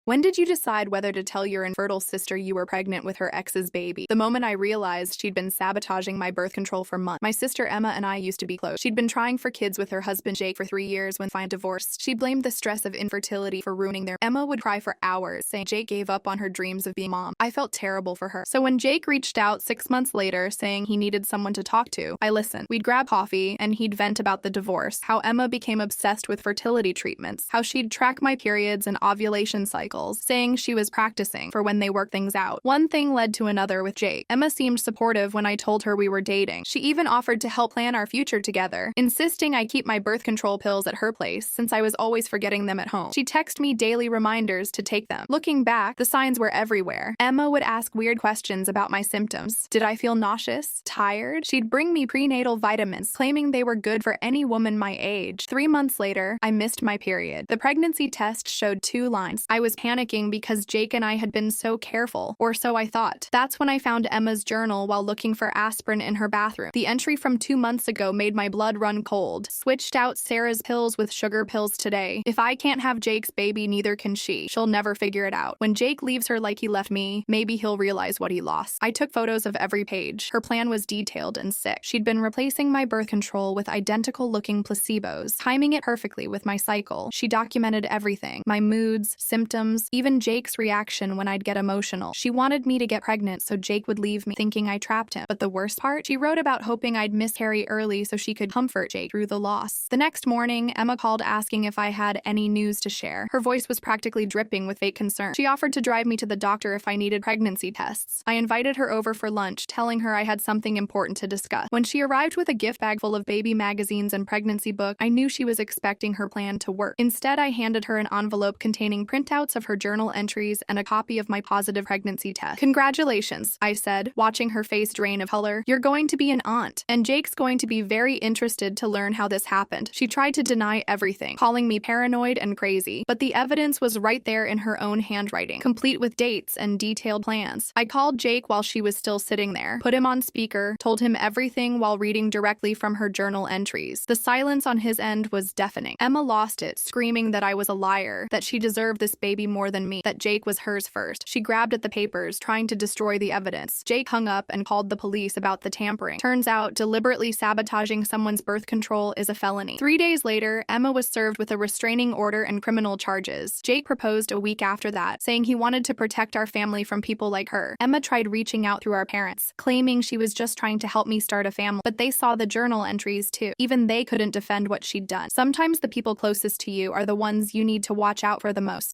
When did you decide whether to tell your infertile sister you were pregnant with her ex's baby? The moment I realized she'd been sabotaging my birth control for months. My sister Emma and I used to be close. She'd been trying for kids with her husband Jake for 3 years when finally divorced. She blamed the stress of infertility for ruining their. Emma would cry for hours, saying Jake gave up on her dreams of being a mom. I felt terrible for her. So when Jake reached out 6 months later saying he needed someone to talk to, I listened. We'd grab coffee and he'd vent about the divorce, how Emma became obsessed with fertility treatments, how she'd track my periods and ovulation cycles, saying she was practicing for when they work things out. One thing led to another with Jake. Emma seemed supportive when I told her we were dating. She even offered to help plan our future together, insisting I keep my birth control pills at her place since I was always forgetting them at home. She texted me daily reminders to take them. Looking back, the signs were everywhere. Emma would ask weird questions about my symptoms. Did I feel nauseous? Tired? She'd bring me prenatal vitamins, claiming they were good for any woman my age. 3 months later, I missed my period. The pregnancy test showed 2 lines. I was panicking because Jake and I had been so careful, or so I thought. That's when I found Emma's journal while looking for aspirin in her bathroom. The entry from 2 months ago made my blood run cold. Switched out Sarah's pills with sugar pills today. If I can't have Jake's baby, neither can she. She'll never figure it out. When Jake leaves her like he left me, maybe he'll realize what he lost. I took photos of every page. Her plan was detailed and sick. She'd been replacing my birth control with identical-looking placebos, timing it perfectly with my cycle. She documented everything. My moods, symptoms, even Jake's reaction when I'd get emotional. She wanted me to get pregnant so Jake would leave me, thinking I trapped him. But the worst part? She wrote about hoping I'd miscarry early so she could comfort Jake through the loss. The next morning, Emma called asking if I had any news to share. Her voice was practically dripping with fake concern. She offered to drive me to the doctor if I needed pregnancy tests. I invited her over for lunch, telling her I had something important to discuss. When she arrived with a gift bag full of baby magazines and pregnancy book, I knew she was expecting her plan to work. Instead, I handed her an envelope containing printouts of her journal entries and a copy of my positive pregnancy test. "Congratulations," I said, watching her face drain of color. "You're going to be an aunt, and Jake's going to be very interested to learn how this happened." She tried to deny everything, calling me paranoid and crazy, but the evidence was right there in her own handwriting, complete with dates and detailed plans. I called Jake while she was still sitting there, put him on speaker, told him everything while reading directly from her journal entries. The silence on his end was deafening. Emma lost it, screaming that I was a liar, that she deserved this baby more than me, that Jake was hers first. She grabbed at the papers, trying to destroy the evidence. Jake hung up and called the police about the tampering. Turns out, deliberately sabotaging someone's birth control is a felony. 3 days later, Emma was served with a restraining order and criminal charges. Jake proposed a week after that, saying he wanted to protect our family from people like her. Emma tried reaching out through our parents, claiming she was just trying to help me start a family, but they saw the journal entries too. Even they couldn't defend what she'd done. Sometimes the people closest to you are the ones you need to watch out for the most.